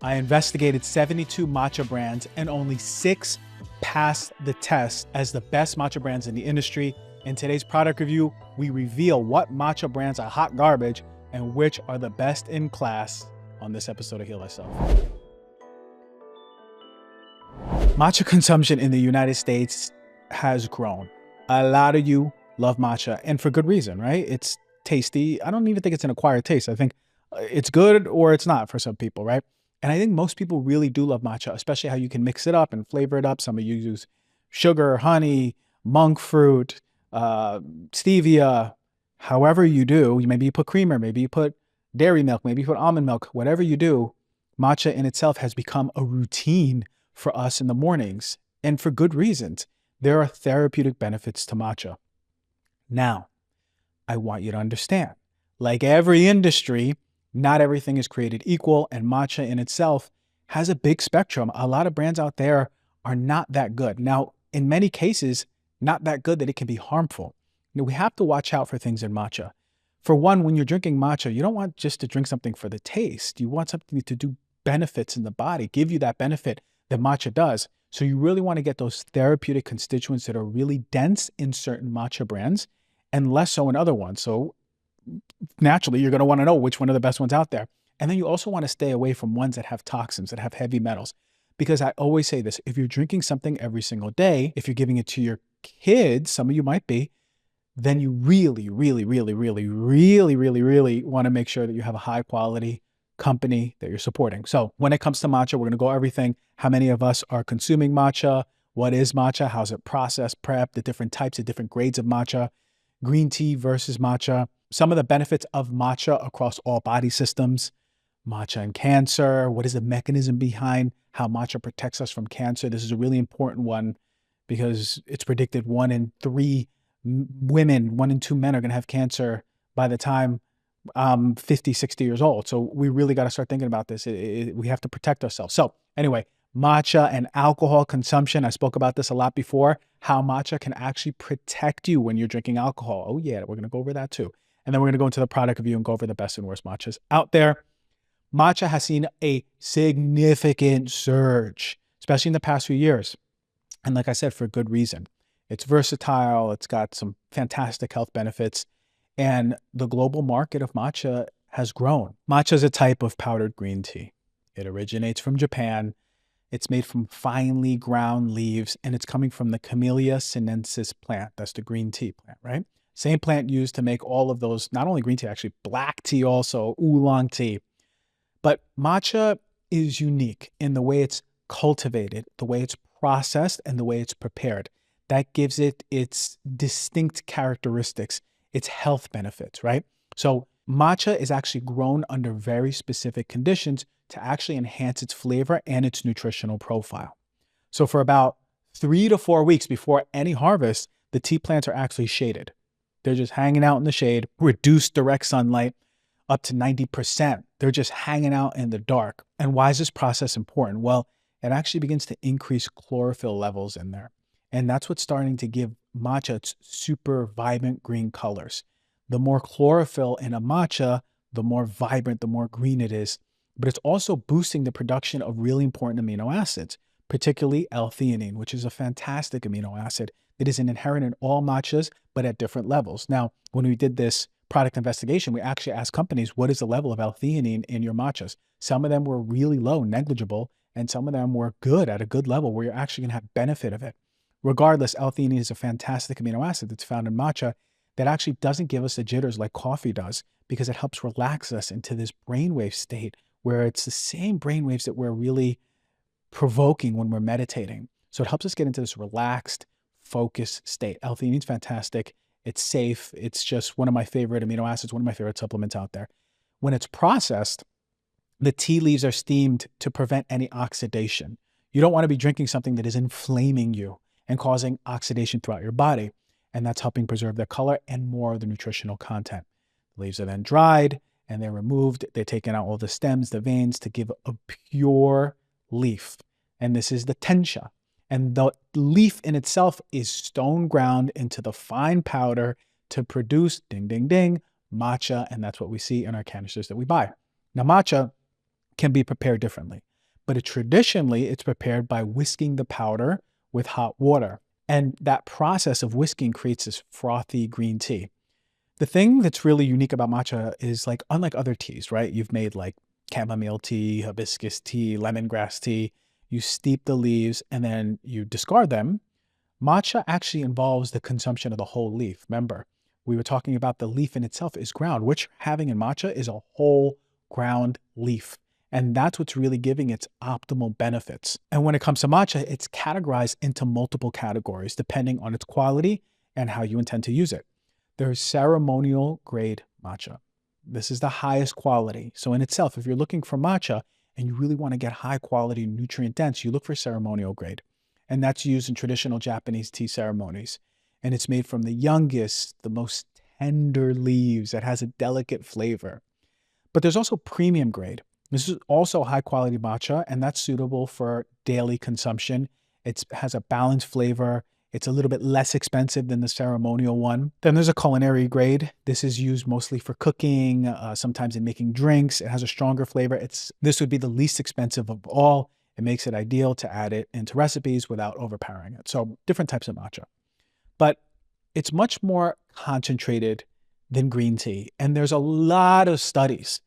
I investigated 72 matcha brands and only 6 passed the test as the best matcha brands in the industry. In today's product review, we reveal what matcha brands are hot garbage and which are the best in class on this episode of Heal Thyself. Matcha consumption in the United States has grown. A lot of you love matcha, and for good reason, right? It's tasty. I don't even think it's an acquired taste. I think it's good or it's not for some people, right? And I think most people really do love matcha, especially how you can mix it up and flavor it up. Some of you use sugar, honey, monk fruit, stevia, however you do. Maybe you put creamer, maybe you put dairy milk, maybe you put almond milk, whatever you do. Matcha in itself has become a routine for us in the mornings, and for good reasons. There are therapeutic benefits to matcha. Now, I want you to understand, like every industry, not everything is created equal, and matcha in itself has a big spectrum. A lot of brands out there are not that good. Now, in many cases, not that good that it can be harmful. Now, we have to watch out for things in matcha. For one, when you're drinking matcha, you don't want just to drink something for the taste. You want something to do benefits in the body, give you that benefit that matcha does. So you really want to get those therapeutic constituents that are really dense in certain matcha brands and less so in other ones. So naturally, you're going to want to know which one are the best ones out there. And then you also want to stay away from ones that have toxins, that have heavy metals. Because I always say this, if you're drinking something every single day, if you're giving it to your kids, some of you might be, then you really want to make sure that you have a high quality company that you're supporting. So when it comes to matcha, we're going to go everything. How many of us are consuming matcha? What is matcha? How's it processed, prepped, the different types of different grades of matcha, green tea versus matcha, some of the benefits of matcha across all body systems, matcha and cancer. What is the mechanism behind how matcha protects us from cancer? This is a really important one because it's predicted 1 in 3 women, 1 in 2 men are going to have cancer by the time 50, 60 years old. So we really got to start thinking about this. We have to protect ourselves. So anyway, matcha and alcohol consumption. I spoke about this a lot before, how matcha can actually protect you when you're drinking alcohol. Oh yeah, we're going to go over that too. And then we're going to go into the product review and go over the best and worst matchas out there. Matcha has seen a significant surge, especially in the past few years. And like I said, for good reason. It's versatile. It's got some fantastic health benefits. And the global market of matcha has grown. Matcha is a type of powdered green tea. It originates from Japan. It's made from finely ground leaves, and it's coming from the Camellia sinensis plant. That's the green tea plant, right? Same plant used to make all of those, not only green tea, actually black tea also, oolong tea. But matcha is unique in the way it's cultivated, the way it's processed, and the way it's prepared. That gives it its distinct characteristics, its health benefits, right? So matcha is actually grown under very specific conditions to actually enhance its flavor and its nutritional profile. So for about 3 to 4 weeks before any harvest, the tea plants are actually shaded. They're just hanging out in the shade, reduced direct sunlight up to 90%. They're just hanging out in the dark. And why is this process important? Well, it actually begins to increase chlorophyll levels in there. And that's what's starting to give matcha its super vibrant green colors. The more chlorophyll in a matcha, the more vibrant, the more green it is. But it's also boosting the production of really important amino acids, particularly L-Theanine, which is a fantastic amino acid that is inherent in all matchas, but at different levels. Now, when we did this product investigation, we actually asked companies, what is the level of L-Theanine in your matchas? Some of them were really low, negligible, and some of them were good, at a good level where you're actually going to have benefit of it. Regardless, L-Theanine is a fantastic amino acid that's found in matcha that actually doesn't give us the jitters like coffee does, because it helps relax us into this brainwave state where it's the same brainwaves that we're really provoking when we're meditating. So it helps us get into this relaxed, focused state. L-Theanine is fantastic. It's safe. It's just one of my favorite amino acids, one of my favorite supplements out there. When it's processed, the tea leaves are steamed to prevent any oxidation. You don't want to be drinking something that is inflaming you and causing oxidation throughout your body. And that's helping preserve their color and more of the nutritional content. The leaves are then dried and they're removed. They're taking out all the stems, the veins to give a pure leaf. And this is the tencha. And the leaf in itself is stone ground into the fine powder to produce, ding, ding, ding, matcha. And that's what we see in our canisters that we buy. Now, matcha can be prepared differently. but traditionally it's prepared by whisking the powder with hot water. And that process of whisking creates this frothy green tea. The thing that's really unique about matcha is, like, unlike other teas, right? You've made like chamomile tea, hibiscus tea, lemongrass tea. You steep the leaves and then you discard them. Matcha actually involves the consumption of the whole leaf. Remember, we were talking about the leaf in itself is ground. What you're having in matcha is a whole ground leaf. And that's what's really giving its optimal benefits. And when it comes to matcha, it's categorized into multiple categories depending on its quality and how you intend to use it. There's ceremonial grade matcha. This is the highest quality. So in itself, if you're looking for matcha and you really want to get high quality, nutrient dense, you look for ceremonial grade. And that's used in traditional Japanese tea ceremonies. And it's made from the youngest, the most tender leaves. It has a delicate flavor. But there's also premium grade. This is also high quality matcha, and that's suitable for daily consumption. It has a balanced flavor. It's a little bit less expensive than the ceremonial one. Then there's a culinary grade. This is used mostly for cooking, sometimes in making drinks. It has a stronger flavor. This would be the least expensive of all. It makes it ideal to add it into recipes without overpowering it. So different types of matcha. But it's much more concentrated than green tea. And there's a lot of studies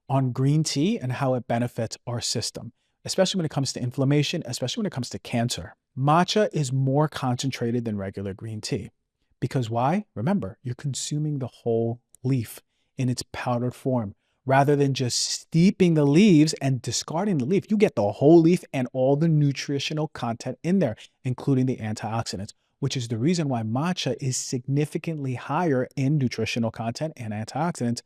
on green tea and how it benefits our system, especially when it comes to inflammation, especially when it comes to cancer. Matcha is more concentrated than regular green tea. Because why? Remember, you're consuming the whole leaf in its powdered form. Rather than just steeping the leaves and discarding the leaf, you get the whole leaf and all the nutritional content in there, including the antioxidants, which is the reason why matcha is significantly higher in nutritional content and antioxidants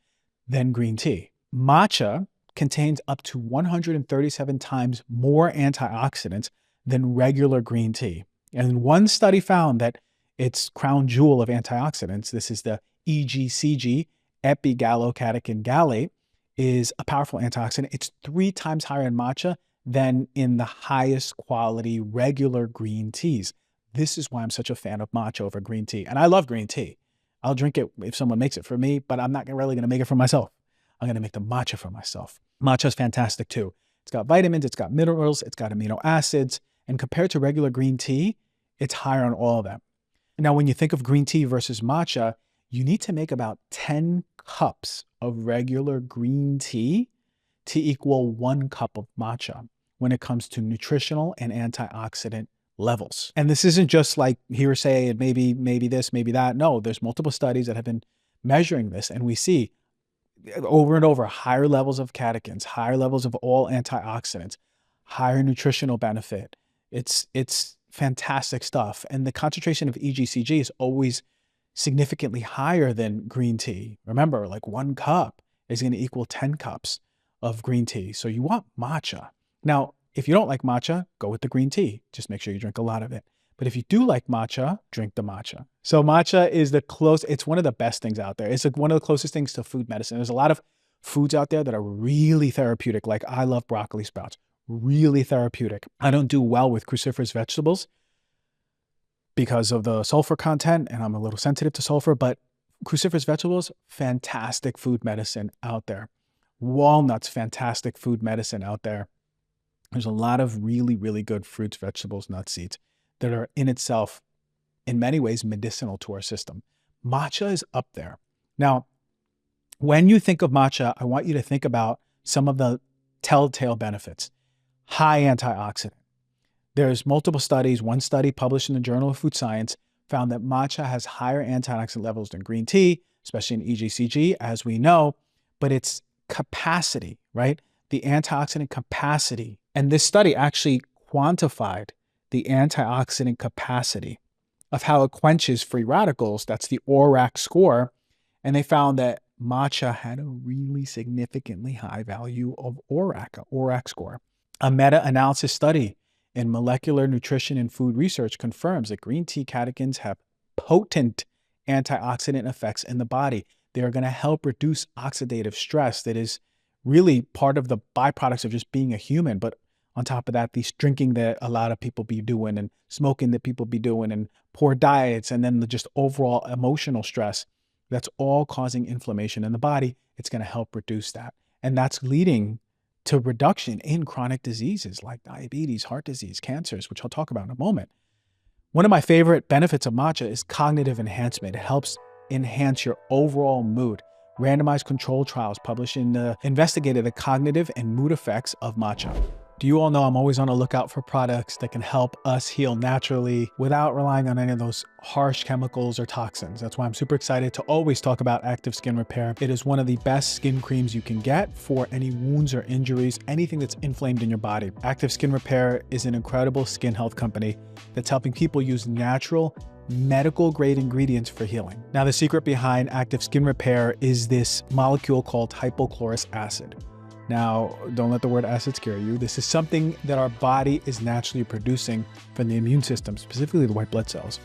than green tea. Matcha contains up to 137 times more antioxidants than regular green tea. And one study found that its crown jewel of antioxidants, this is the EGCG, epigallocatechin gallate, is a powerful antioxidant. It's 3 times higher in matcha than in the highest quality regular green teas. This is why I'm such a fan of matcha over green tea. And I love green tea. I'll drink it if someone makes it for me, but I'm not really going to make it for myself. I'm going to make the matcha for myself. Matcha is fantastic too. It's got vitamins, it's got minerals, it's got amino acids. And compared to regular green tea, it's higher on all of them. Now, when you think of green tea versus matcha, you need to make about 10 cups of regular green tea to equal 1 cup of matcha when it comes to nutritional and antioxidant levels. And this isn't just like hearsay and maybe this, maybe that. No, there's multiple studies that have been measuring this, and we see over and over higher levels of catechins, higher levels of all antioxidants, higher nutritional benefit. It's fantastic stuff. And the concentration of EGCG is always significantly higher than green tea. Remember, like 1 cup is going to equal 10 cups of green tea. So you want matcha. Now, if you don't like matcha, go with the green tea. Just make sure you drink a lot of it. But if you do like matcha, drink the matcha. So matcha is it's one of the best things out there. It's like one of the closest things to food medicine. There's a lot of foods out there that are really therapeutic. Like I love broccoli sprouts, really therapeutic. I don't do well with cruciferous vegetables because of the sulfur content, and I'm a little sensitive to sulfur, but cruciferous vegetables, fantastic food medicine out there. Walnuts, fantastic food medicine out there. There's a lot of really, really good fruits, vegetables, nuts, seeds that are in itself, in many ways, medicinal to our system. Matcha is up there. Now, when you think of matcha, I want you to think about some of the telltale benefits. High antioxidant. There's multiple studies. One study published in the Journal of Food Science found that matcha has higher antioxidant levels than green tea, especially in EGCG, as we know, but its capacity, right? The antioxidant capacity. And this study actually quantified the antioxidant capacity of how it quenches free radicals. That's the ORAC score. And they found that matcha had a really significantly high value of ORAC, a ORAC score. A meta-analysis study in molecular nutrition and food research confirms that green tea catechins have potent antioxidant effects in the body. They are going to help reduce oxidative stress that is really part of the byproducts of just being a human. But on top of that, these drinking that a lot of people be doing and smoking that people be doing and poor diets and then the just overall emotional stress, that's all causing inflammation in the body. It's going to help reduce that. And that's leading to reduction in chronic diseases like diabetes, heart disease, cancers, which I'll talk about in a moment. One of my favorite benefits of matcha is cognitive enhancement. It helps enhance your overall mood. Randomized controlled trials published in investigated the cognitive and mood effects of matcha. Do you all know I'm always on the lookout for products that can help us heal naturally without relying on any of those harsh chemicals or toxins? That's why I'm super excited to always talk about Active Skin Repair. It is one of the best skin creams you can get for any wounds or injuries, anything that's inflamed in your body. Active Skin Repair is an incredible skin health company that's helping people use natural, medical grade ingredients for healing. Now, the secret behind Active Skin Repair is this molecule called hypochlorous acid. Now, don't let the word acid scare you. This is something that our body is naturally producing from the immune system, specifically the white blood cells.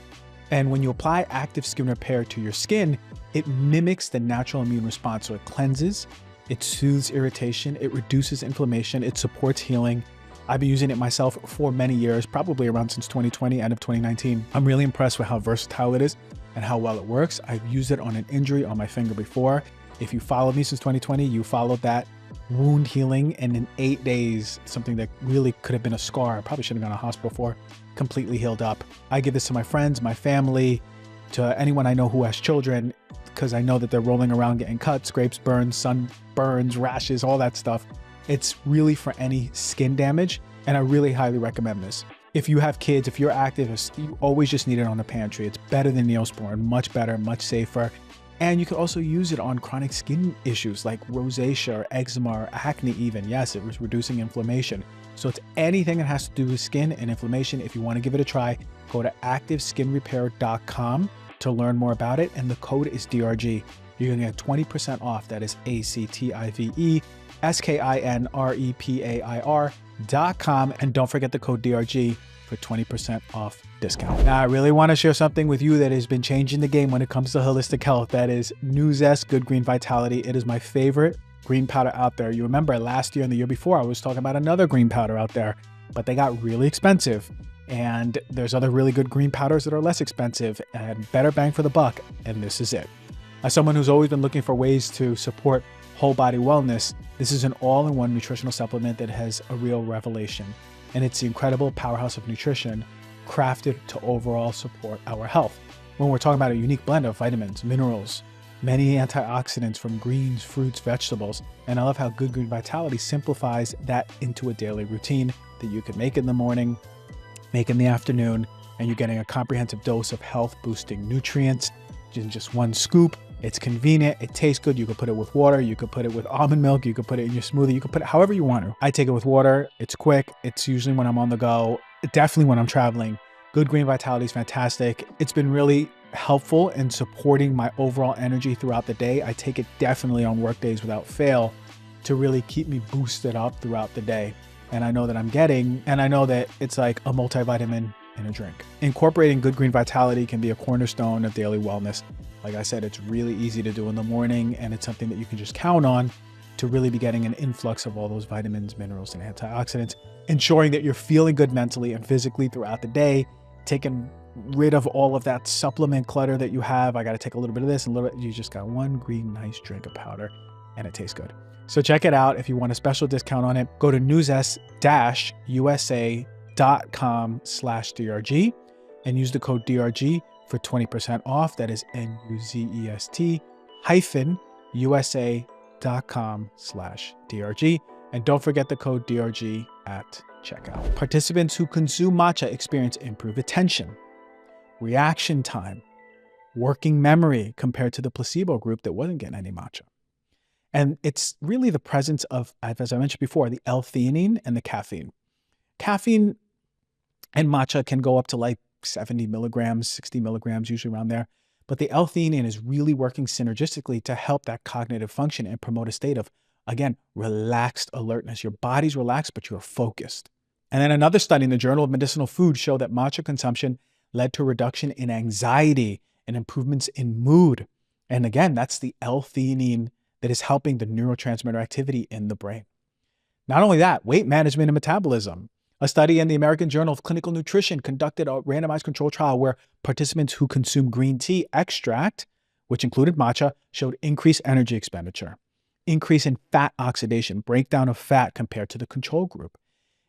And when you apply Active Skin Repair to your skin, it mimics the natural immune response. So it cleanses, it soothes irritation, it reduces inflammation, it supports healing. I've been using it myself for many years, probably around since 2020, end of 2019. I'm really impressed with how versatile it is and how well it works. I've used it on an injury on my finger before. If you followed me since 2020, you followed that wound healing, and in 8 days, something that really could have been a scar, I probably should have gone to hospital for, completely healed up. I give this to my friends, my family, to anyone I know who has children, because I know that they're rolling around getting cuts, scrapes, burns, sunburns, rashes, all that stuff. It's really for any skin damage, and I really highly recommend this. If you have kids, if you're active, you always just need it on the pantry. It's better than Neosporin, much better, much safer. And you can also use it on chronic skin issues like rosacea or eczema or acne even. Yes, it was reducing inflammation. So it's anything that has to do with skin and inflammation. If you want to give it a try, go to activeskinrepair.com to learn more about it. And the code is DRG. You're going to get 20% off. That is activeskinrepair.com. And don't forget the code DRG for 20% off discount. Now, I really want to share something with you that has been changing the game when it comes to holistic health. That is New Zest Good Green Vitality. It is my favorite green powder out there. You remember last year and the year before, I was talking about another green powder out there, but they got really expensive. And there's other really good green powders that are less expensive and better bang for the buck. And this is it. As someone who's always been looking for ways to support whole body wellness, this is an all-in-one nutritional supplement that has a real revelation. And it's the incredible powerhouse of nutrition crafted to overall support our health. When we're talking about a unique blend of vitamins, minerals, many antioxidants from greens, fruits, vegetables. And I love how Good Green Vitality simplifies that into a daily routine that you can make in the morning, make in the afternoon, and you're getting a comprehensive dose of health boosting nutrients in just one scoop. It's convenient, it tastes good. You could put it with water, you could put it with almond milk, you could put it in your smoothie, you could put it however you want to. I take it with water, it's quick, it's usually when I'm on the go, definitely when I'm traveling. Good Green Vitality is fantastic. It's been really helpful in supporting my overall energy throughout the day. I take it definitely on work days without fail to really keep me boosted up throughout the day. And I know that I'm getting, and I know that it's like a multivitamin in a drink. Incorporating Good Green Vitality can be a cornerstone of daily wellness. Like I said, it's really easy to do in the morning, and it's something that you can just count on to really be getting an influx of all those vitamins, minerals, and antioxidants, ensuring that you're feeling good mentally and physically throughout the day, taking rid of all of that supplement clutter that you have. I got to take a little bit of this and a little bit. You just got one green, nice drink of powder, and it tastes good. So check it out. If you want a special discount on it, go to nuzest-usa.com/DRG and use the code DRG for 20% off. That is NUZEST-USA.com/DRG. And don't forget the code DRG at checkout. Participants who consume matcha experience improved attention, reaction time, working memory compared to the placebo group that wasn't getting any matcha. And it's really the presence of, as I mentioned before, the L-Theanine and the caffeine. Caffeine and matcha can go up to like 70 milligrams, 60 milligrams, usually around there. But the L-Theanine is really working synergistically to help that cognitive function and promote a state of, again, relaxed alertness. Your body's relaxed, but you're focused. And then another study in the Journal of Medicinal Food showed that matcha consumption led to a reduction in anxiety and improvements in mood. And again, that's the L-Theanine that is helping the neurotransmitter activity in the brain. Not only that, weight management and metabolism. A study in the American Journal of Clinical Nutrition conducted a randomized control trial where participants who consumed green tea extract, which included matcha, showed increased energy expenditure, increase in fat oxidation, breakdown of fat compared to the control group.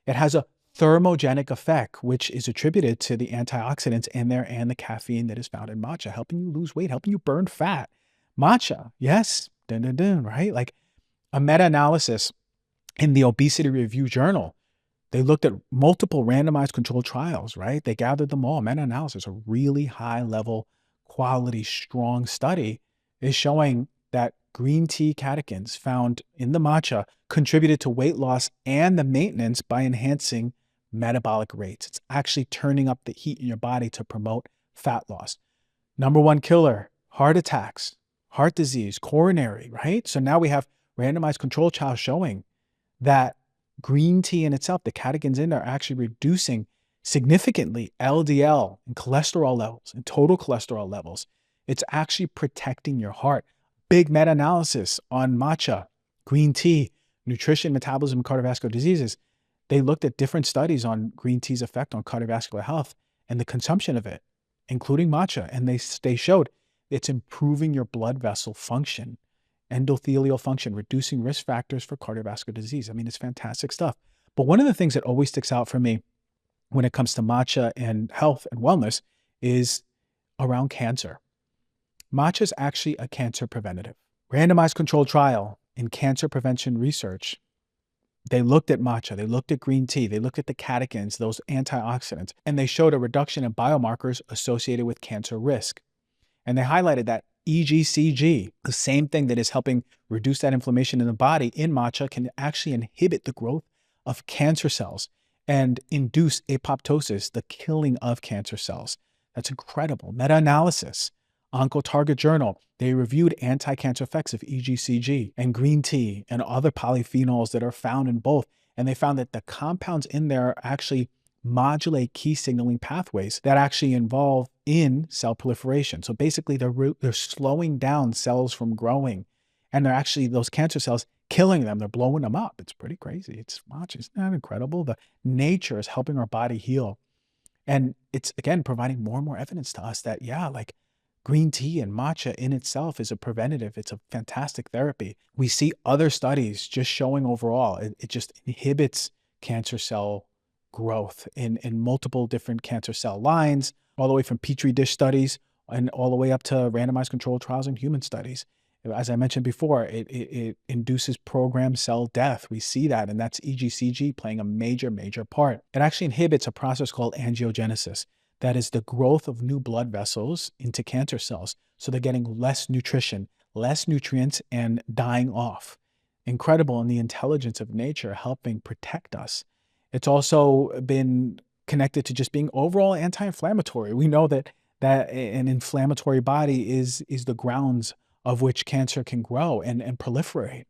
It has a thermogenic effect, which is attributed to the antioxidants in there and the caffeine that is found in matcha, helping you lose weight, helping you burn fat. Matcha, yes, dun, dun, dun, right? Like a meta-analysis in the Obesity Review Journal, they looked at multiple randomized controlled trials, right? They gathered them all. Meta-analysis, a really high-level, quality, strong study is showing that green tea catechins found in the matcha contributed to weight loss and the maintenance by enhancing metabolic rates. It's actually turning up the heat in your body to promote fat loss. Number one killer, heart attacks, heart disease, coronary, right? So now we have randomized control trials showing that green tea in itself, the catechins in there, are actually reducing significantly LDL and cholesterol levels and total cholesterol levels. It's actually protecting your heart. Big meta-analysis on matcha, green tea, nutrition, metabolism, cardiovascular diseases. They looked at different studies on green tea's effect on cardiovascular health and the consumption of it, including matcha. And they showed it's improving your blood vessel function, endothelial function, reducing risk factors for cardiovascular disease. I mean, it's fantastic stuff. But one of the things that always sticks out for me when it comes to matcha and health and wellness is around cancer. Matcha is actually a cancer preventative. Randomized controlled trial in cancer prevention research. They looked at matcha, they looked at green tea, they looked at the catechins, those antioxidants, and they showed a reduction in biomarkers associated with cancer risk. And they highlighted that EGCG, the same thing that is helping reduce that inflammation in the body in matcha, can actually inhibit the growth of cancer cells and induce apoptosis, the killing of cancer cells. That's incredible. Meta-analysis. Oncotarget Journal, they reviewed anti-cancer effects of EGCG and green tea and other polyphenols that are found in both. And they found that the compounds in there actually modulate key signaling pathways that actually involve in cell proliferation. So basically they're slowing down cells from growing, and they're actually, those cancer cells, killing them. They're blowing them up. It's pretty crazy. It's matcha. Isn't that incredible? The nature is helping our body heal. And it's, again, providing more and more evidence to us that, yeah, like green tea and matcha in itself is a preventative. It's a fantastic therapy. We see other studies just showing overall, it just inhibits cancer cell growth in multiple different cancer cell lines, all the way from Petri dish studies and all the way up to randomized controlled trials in human studies. As I mentioned before, it induces programmed cell death. We see that, and that's EGCG playing a major, major part. It actually inhibits a process called angiogenesis. That is the growth of new blood vessels into cancer cells. So they're getting less nutrition, less nutrients, and dying off. Incredible in the intelligence of nature helping protect us. It's also been connected to just being overall anti-inflammatory. We know that an inflammatory body is the grounds of which cancer can grow and proliferate.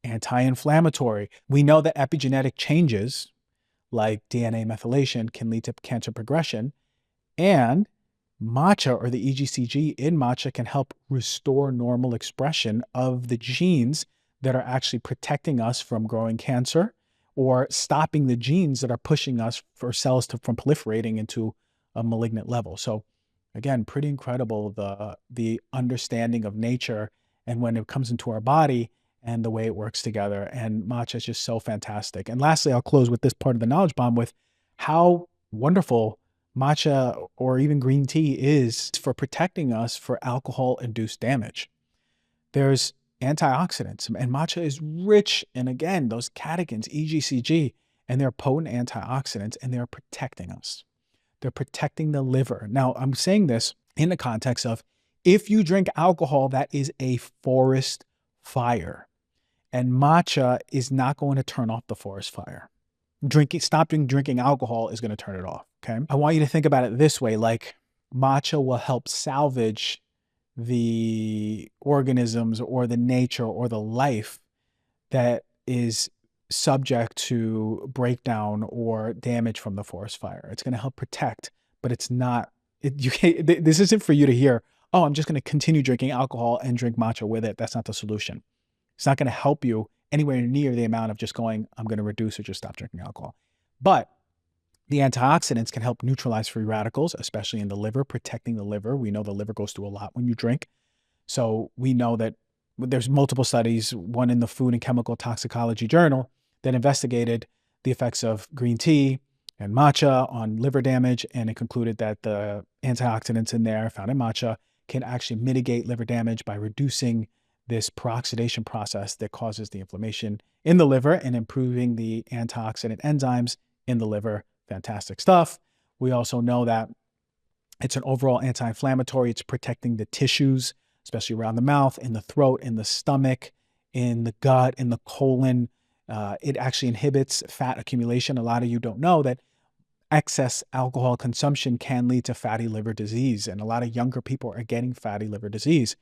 Anti-inflammatory. We know that epigenetic changes like DNA methylation can lead to cancer progression. And matcha, or the EGCG in matcha, can help restore normal expression of the genes that are actually protecting us from growing cancer, or stopping the genes that are pushing us for cells from proliferating into a malignant level. So again, pretty incredible, the understanding of nature and when it comes into our body and the way it works together. And matcha is just so fantastic. And lastly, I'll close with this part of the knowledge bomb with how wonderful matcha or even green tea is for protecting us for alcohol-induced damage. There's antioxidants, and matcha is rich in, again, those catechins, EGCG, and they're potent antioxidants, and they're protecting us. They're protecting the liver. Now, I'm saying this in the context of, if you drink alcohol, that is a forest fire, and matcha is not going to turn off the forest fire. Stopping drinking alcohol is going to turn it off, okay? I want you to think about it this way, like matcha will help salvage the organisms or the nature or the life that is subject to breakdown or damage from the forest fire. It's going to help protect, but it's not, this isn't for you to hear, oh, I'm just going to continue drinking alcohol and drink matcha with it. That's not the solution. It's not going to help you anywhere near the amount of just going, I'm going to reduce or just stop drinking alcohol. But the antioxidants can help neutralize free radicals, especially in the liver, protecting the liver. We know the liver goes through a lot when you drink. So we know that there's multiple studies, one in the Food and Chemical Toxicology Journal, that investigated the effects of green tea and matcha on liver damage. And it concluded that the antioxidants in there found in matcha can actually mitigate liver damage by reducing this peroxidation process that causes the inflammation in the liver and improving the antioxidant enzymes in the liver. Fantastic stuff. We also know that it's an overall anti-inflammatory. It's protecting the tissues, especially around the mouth, in the throat, in the stomach, in the gut, in the colon. It actually inhibits fat accumulation. A lot of you don't know that excess alcohol consumption can lead to fatty liver disease, and a lot of younger people are getting fatty liver disease.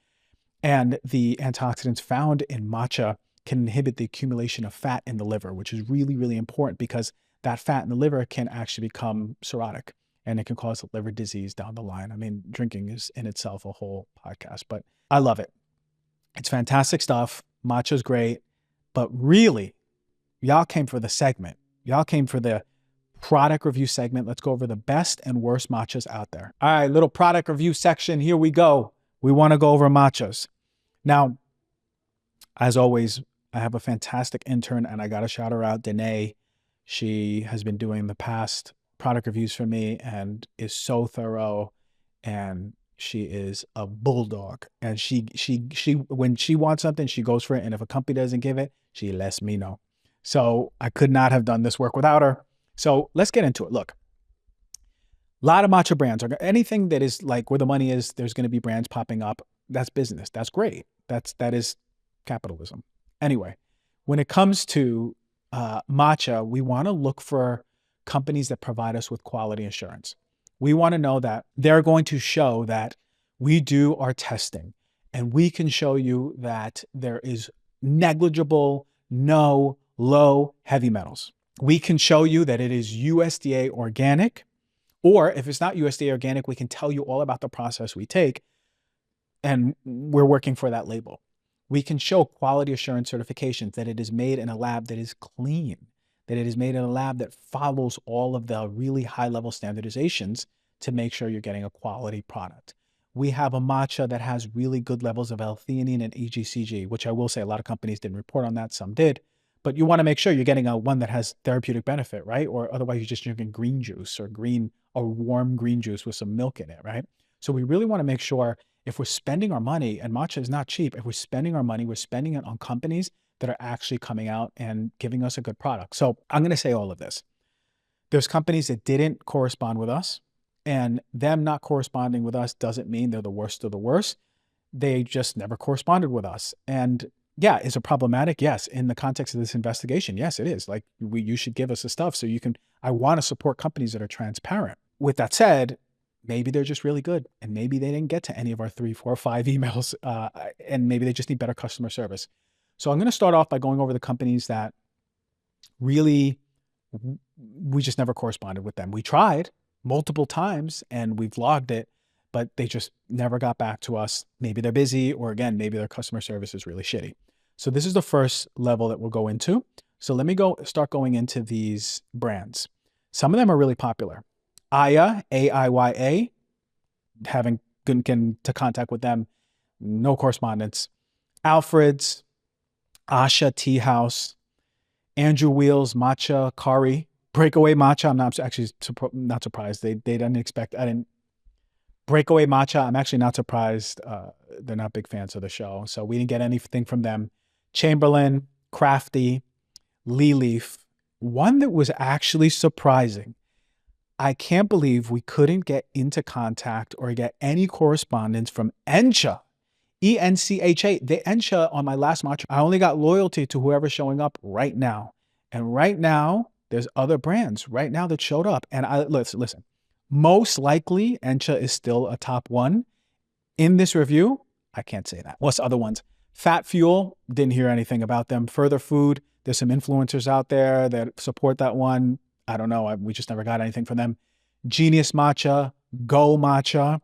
And the antioxidants found in matcha can inhibit the accumulation of fat in the liver, which is really, really important because that fat in the liver can actually become cirrhotic and it can cause liver disease down the line. I mean, drinking is in itself a whole podcast, but I love it. It's fantastic stuff. Matcha's great, but really, y'all came for the segment. Y'all came for the product review segment. Let's go over the best and worst matchas out there. All right, little product review section. Here we go. We want to go over matchas. Now, as always, I have a fantastic intern and I got to shout her out, Danae. She has been doing the past product reviews for me and is so thorough, and she is a bulldog. And she when she wants something, she goes for it. And if a company doesn't give it, she lets me know. So I could not have done this work without her. So let's get into it. Look, a lot of matcha brands. Anything that is like where the money is, there's going to be brands popping up. That's business. That's great. That is capitalism. Anyway, when it comes to matcha, we want to look for companies that provide us with quality assurance. We want to know that they're going to show that we do our testing, and we can show you that there is negligible, no, low heavy metals. We can show you that it is USDA organic, or if it's not USDA organic, we can tell you all about the process we take, and we're working for that label. We can show quality assurance certifications that it is made in a lab that is clean, that it is made in a lab that follows all of the really high-level standardizations to make sure you're getting a quality product. We have a matcha that has really good levels of L-Theanine and EGCG, which I will say a lot of companies didn't report on that, some did. But you want to make sure you're getting one that has therapeutic benefit, right? Or otherwise you're just drinking green juice or warm green juice with some milk in it, right? So we really want to make sure if we're spending our money, and matcha is not cheap, if we're spending our money, we're spending it on companies that are actually coming out and giving us a good product. So I'm going to say all of this. There's companies that didn't correspond with us, and them not corresponding with us doesn't mean they're the worst of the worst. They just never corresponded with us. And yeah, is it problematic? Yes. In the context of this investigation, yes, it is. Like, you should give us the stuff so you can, I want to support companies that are transparent. With that said, maybe they're just really good, and maybe they didn't get to any of our 3, 4, 5 emails, and maybe they just need better customer service. So I'm going to start off by going over the companies that really, we just never corresponded with them. We tried multiple times and we've logged it, but they just never got back to us. Maybe they're busy, or again, maybe their customer service is really shitty. So this is the first level that we'll go into. So let me start going into these brands. Some of them are really popular. Aya, A-I-Y-A, having good to contact with them, no correspondence. Alfred's, Asha Tea House, Andrew Wheels, Matcha, Kari, Breakaway Matcha. I'm not actually not surprised. They didn't expect, Breakaway Matcha, I'm actually not surprised. They're not big fans of the show. So we didn't get anything from them. Chamberlain, Crafty, Lee Leaf. One that was actually surprising. I can't believe we couldn't get into contact or get any correspondence from Encha. E-N-C-H-A. The Encha on my last matcha, I only got loyalty to whoever's showing up right now. And right now, there's other brands right now that showed up. And listen, most likely Encha is still a top one. In this review, I can't say that. What's other ones? Fat Fuel, didn't hear anything about them. Further Food, there's some influencers out there that support that one. I don't know. We just never got anything from them. Genius Matcha, Go Matcha,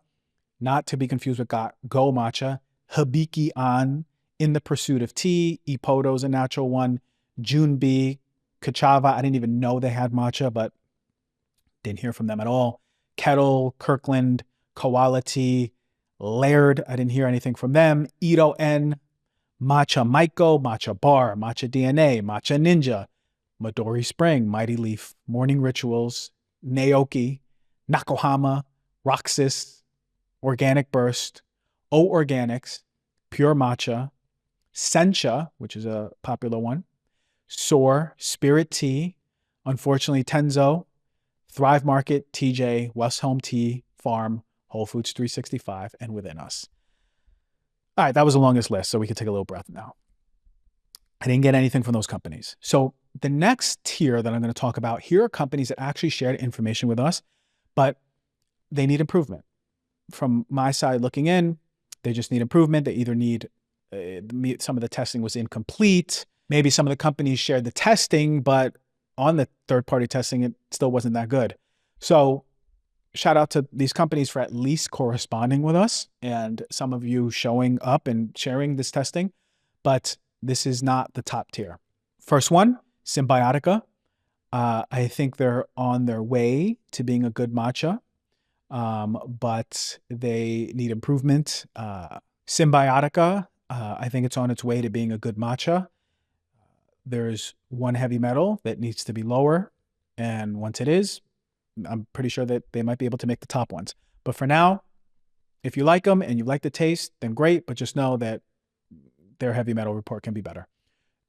not to be confused with Go Matcha. Hibiki An, In the Pursuit of Tea, Ipoto's a natural one. Junbi, Kachava, I didn't even know they had matcha, but didn't hear from them at all. Kettle, Kirkland, Koala Tea, Laird, I didn't hear anything from them. Ito N, Matcha Maiko, Matcha Bar, Matcha DNA, Matcha Ninja, Midori Spring, Mighty Leaf, Morning Rituals, Naoki, Nakohama, Roxas, Organic Burst, O Organics, Pure Matcha, Sencha, which is a popular one, Soar, Spirit Tea, unfortunately Tenzo, Thrive Market, TJ, West Home Tea, Farm, Whole Foods 365, and Within Us. All right, that was the longest list, so we can take a little breath now. I didn't get anything from those companies. So the next tier that I'm going to talk about, here are companies that actually shared information with us, but they need improvement. From my side looking in, they just need improvement. They either need, some of the testing was incomplete. Maybe some of the companies shared the testing, but on the third-party testing, it still wasn't that good. So shout out to these companies for at least corresponding with us and some of you showing up and sharing this testing, but this is not the top tier. First one, Symbiotica. I think they're on their way to being a good matcha, but they need improvement. Symbiotica, I think it's on its way to being a good matcha. There's one heavy metal that needs to be lower, and once it is, I'm pretty sure that they might be able to make the top ones. But for now, if you like them and you like the taste, then great, but just know that their heavy metal report can be better.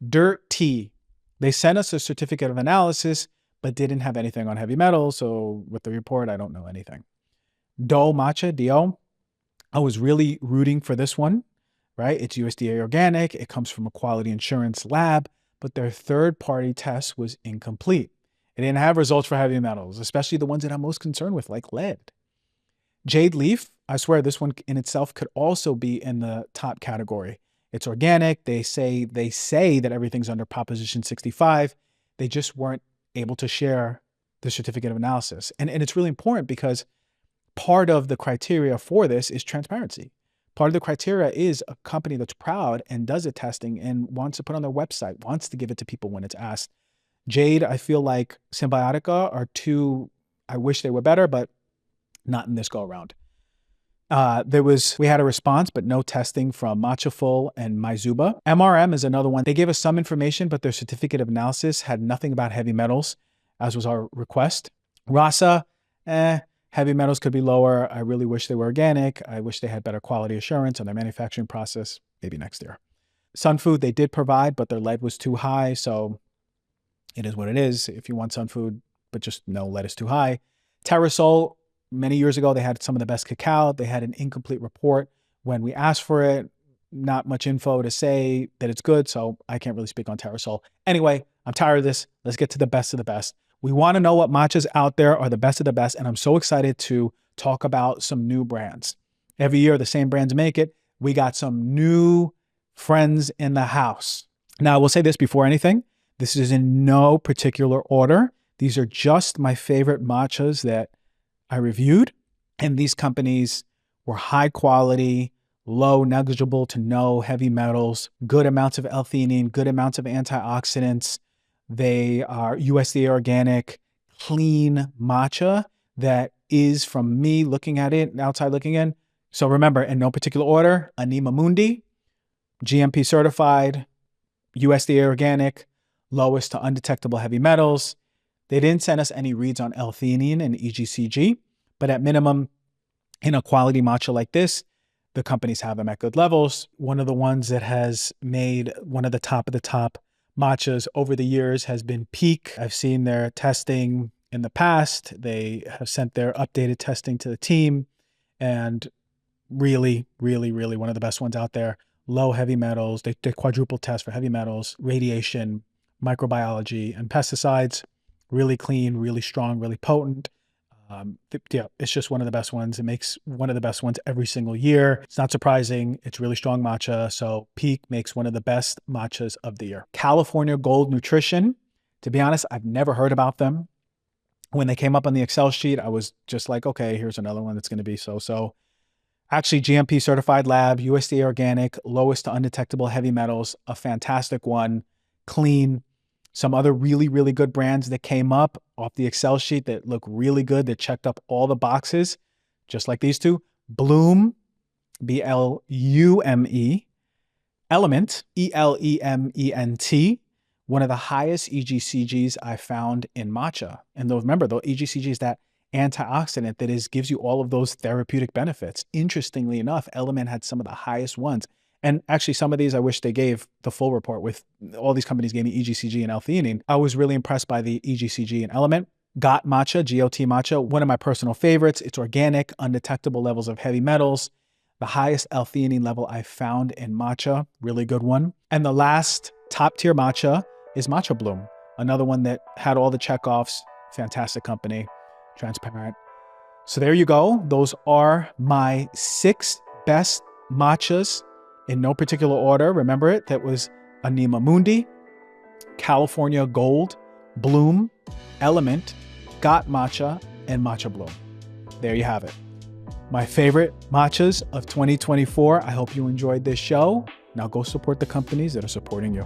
Dirt Tea. They sent us a certificate of analysis, but didn't have anything on heavy metals. So with the report, I don't know anything. Do Matcha, DO. I was really rooting for this one, right? It's USDA organic. It comes from a quality insurance lab, but their third-party test was incomplete. It didn't have results for heavy metals, especially the ones that I'm most concerned with, like lead. Jade Leaf, I swear this one in itself could also be in the top category. It's organic. They say that everything's under Proposition 65. They just weren't able to share the certificate of analysis. And it's really important because part of the criteria for this is transparency. Part of the criteria is a company that's proud and does the testing and wants to put on their website, wants to give it to people when it's asked. Jade, I feel like Symbiotica are two, I wish they were better, but not in this go around. We had a response, but no testing from Matchaful and Maizuba. MRM is another one. They gave us some information, but their certificate of analysis had nothing about heavy metals, as was our request. Rasa, heavy metals could be lower. I really wish they were organic. I wish they had better quality assurance on their manufacturing process. Maybe next year. Sunfood, they did provide, but their lead was too high. So it is what it is. If you want Sunfood, but just no lead is too high. Terrasol, many years ago, they had some of the best cacao. They had an incomplete report when we asked for it. Not much info to say that it's good, so I can't really speak on Terrasol. Anyway, I'm tired of this. Let's get to the best of the best. We want to know what matchas out there are the best of the best, and I'm so excited to talk about some new brands. Every year, the same brands make it. We got some new friends in the house. Now, I will say this before anything. This is in no particular order. These are just my favorite matchas that I reviewed, and these companies were high quality, low, negligible to no heavy metals, good amounts of L-Theanine, good amounts of antioxidants. They are USDA organic, clean matcha that is, from me looking at it, outside looking in. So remember, in no particular order, Anima Mundi, GMP certified, USDA organic, lowest to undetectable heavy metals. They didn't send us any reads on L-Theanine and EGCG, but at minimum, in a quality matcha like this, the companies have them at good levels. One of the ones that has made one of the top matchas over the years has been Pique. I've seen their testing in the past. They have sent their updated testing to the team, and really, really, really one of the best ones out there. Low heavy metals. They quadruple test for heavy metals, radiation, microbiology, and pesticides. Really clean, really strong, really potent. Yeah, it's just one of the best ones. It makes one of the best ones every single year. It's not surprising. It's really strong matcha. So Pique makes one of the best matchas of the year. California Gold Nutrition. To be honest, I've never heard about them. When they came up on the Excel sheet, I was just like, okay, here's another one that's going to be so-so. Actually, GMP certified lab, USDA organic, lowest to undetectable heavy metals, a fantastic one, clean. Some other really, really good brands that came up off the Excel sheet that look really good, that checked up all the boxes, just like these two. Bloom, Blume, Element, E-L-E-M-E-N-T, one of the highest EGCGs I found in matcha. And remember, the EGCG is that antioxidant that gives you all of those therapeutic benefits. Interestingly enough, Element had some of the highest ones. And actually, some of these I wish they gave the full report with. All these companies gave me EGCG and L-Theanine. I was really impressed by the EGCG and Element. Got Matcha, GOT Matcha, one of my personal favorites. It's organic, undetectable levels of heavy metals. The highest L-Theanine level I found in matcha, really good one. And the last top tier matcha is Matcha Bloom, another one that had all the checkoffs, fantastic company, transparent. So there you go. Those are my 6 best matchas in no particular order. Remember it, that was Anima Mundi, California Gold, Bloom, Element, Got Matcha, and Matcha Bloom. There you have it. My favorite matchas of 2024. I hope you enjoyed this show. Now go support the companies that are supporting you.